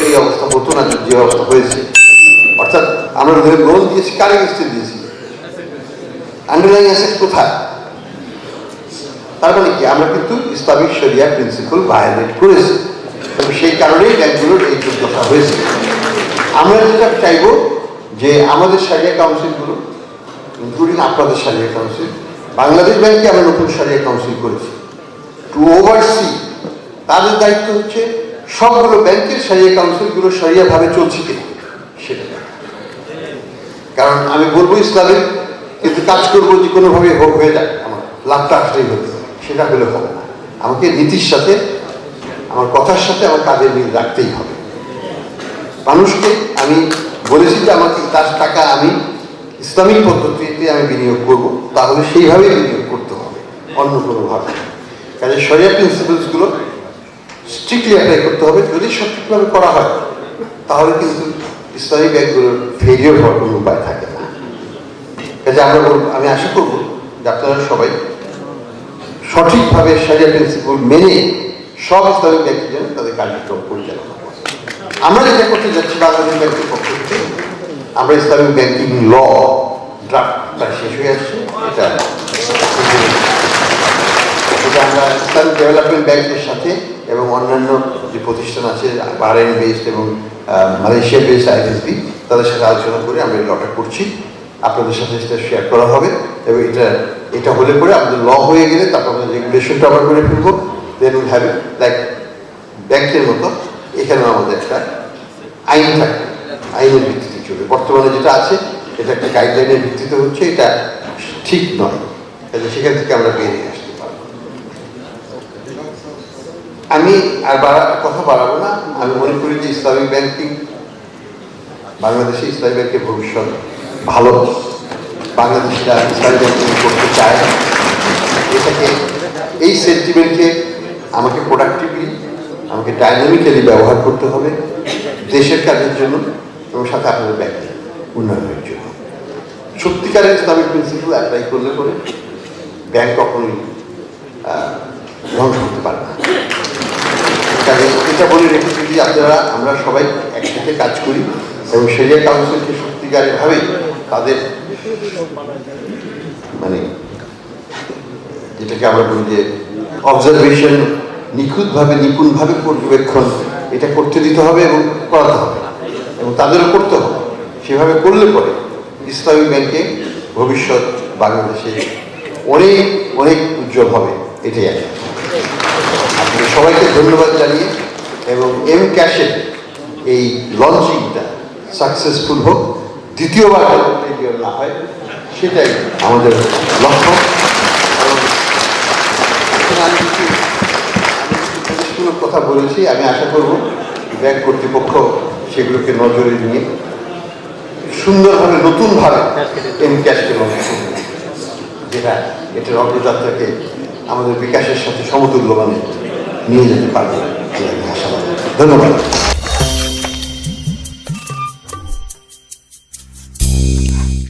এই অবস্থা হতো না, যে অবস্থা হয়েছে। অর্থাৎ আমরা লোন দিয়েছি, কার এগেইনস্টে দিয়েছি? আন্ডারলাইং অ্যাসেট কোথায়? তার মানে কি, আমরা কিন্তু ইসলামিক শরিয়া প্রিন্সিপাল ভায়োলেট করেছি এবং সেই কারণেই ব্যাংকগুলোর এই দুর্দশা হয়েছে। আমরা যেটা চাইব যে আমাদের শরিয়া কাউন্সিলগুলো, ইনক্লুডিং আপনাদের শরিয়া কাউন্সিল, বাংলাদেশ ব্যাংকে আমরা নতুন শরিয়া কাউন্সিল করেছি, টু ওভারসি। তাদের দায়িত্ব হচ্ছে সবগুলো ব্যাংকের শরিয়া কাউন্সিলগুলো শরিয়াভাবে চলছে কিনা সেটা। কারণ আমি বলবো ইসলামিক, কিন্তু কাজ করবো যে কোনোভাবে হোক হয়ে যায়, আমার লাভটা আসলেই হতে হবে, সেটা হলে হবে না। আমাকে নীতির সাথে, আমার কথার সাথে আমার কাজের মিল রাখতেই হবে। মানুষকে আমি বলেছি যে আমাকে তার টাকা আমি ইসলামিক পদ্ধতিতে আমি বিনিয়োগ করব, তাহলে সেইভাবেই বিনিয়োগ করতে হবে, অন্য কোনোভাবে। কাজে শরিয়া প্রিন্সিপালসগুলো স্ট্রিক্টলি অ্যাপ্লাই করতে হবে। যদি সঠিকভাবে করা হয় তাহলে কিন্তু ইসলামিক ব্যাংকগুলোর ফেলিওর হওয়ার কোনো উপায় থাকে না। কাজে আমি আশা করব যে আপনারা সবাই সঠিকভাবে শরিয়া প্রিন্সিপাল মেনে সব ইসলামিক ব্যাংকের জন্য তাদের কার্যক্রম পরিচালনা করে। আমরা যেটা করতে যাচ্ছি বাংলাদেশ ব্যাংকের পক্ষ থেকে, আমরা ইসলামিক ব্যাংকিং ল ড্রাফটটা শেষ হয়ে আসছে। এটা আমরা ইসলামিক ডেভেলপমেন্ট ব্যাংকের সাথে এবং অন্যান্য যে প্রতিষ্ঠান আছে, বাহরাইন বেসড এবং মালয়েশিয়া বেসড আইএসবি, তাদের সাথে আলোচনা করে আমরা এই লটা করছি। আপনাদের সাথে সেটা শেয়ার করা হবে এবং এটা হলে পরে আমাদের ল হয়ে গেলে তারপর আমরা রেগুলেশনটা আবার করে ফেলবো। Then will have it like ব্যাংকের মতো এখানেও আমাদের একটা আইন থাকবে, আইনের ভিত্তিতে চলবে। বর্তমানে যেটা আছে এটা একটা গাইডলাইনের ভিত্তিতে হচ্ছে, এটা ঠিক নয়। তাহলে সেখান থেকে আমরা বেরিয়ে আসতে পারবো। আমি আর কথা বাড়াবো না। আমি মনে করি যে ইসলামিক ব্যাংকিং, বাংলাদেশে ইসলামিক ব্যাংকের ভবিষ্যৎ ভালো। বাংলাদেশিরা ইসলামিক ব্যাংকিং করতে চায়। এটাকে, এই সেন্টিমেন্টকে আমাকে প্রোডাক্টিভলি, আমাকে ডাইনামিক্যালি ব্যবহার করতে হবে দেশের কাজের জন্য এবং সাথে আপনাদের ব্যাংকের উন্নয়নের জন্য। সত্যিকারের ইসলামিক প্রিন্সিপাল অ্যাপ্লাই করলে পরে ব্যাংক কখনোই ধ্বংস করতে পারে না। কাজে এটা বলে রেখেছি যে আমরা সবাই একসাথে কাজ করি এবং শরিয়া কাউন্সিলকে সত্যিকারেরভাবে তাদের মানে যেটাকে আমরা বলি যে অবজারভেশন, নিপুণভাবে পর্যবেক্ষণ, এটা করতে দিতে হবে এবং করাতে হবে এবং তাদেরও করতে হবে। সেভাবে করলে পরে ইসলামিক ব্যাংকে ভবিষ্যৎ বাংলাদেশে অনেক অনেক উজ্জ্বল হবে। এটাই আছে। আপনাদের সবাইকে ধন্যবাদ জানিয়ে এবং এম ক্যাশের এই লঞ্চিংটা সাকসেসফুল হোক, দ্বিতীয়বার যেন না হয়, সেটাই আমাদের লক্ষ্য। আমি কিছু কথা বলেছি, আমি আশা করব ব্যাংক কর্তৃপক্ষ সেগুলোকে নজরে নিয়ে সুন্দরভাবে নতুনভাবে এম ক্যাশকে লঞ্চ করবে, যেটা এটার অগ্রযাত্রাকে আমাদের বিকাশের সাথে সমতুল্য মানে নিয়ে যেতে পারবে। আশাবাদ। ধন্যবাদ।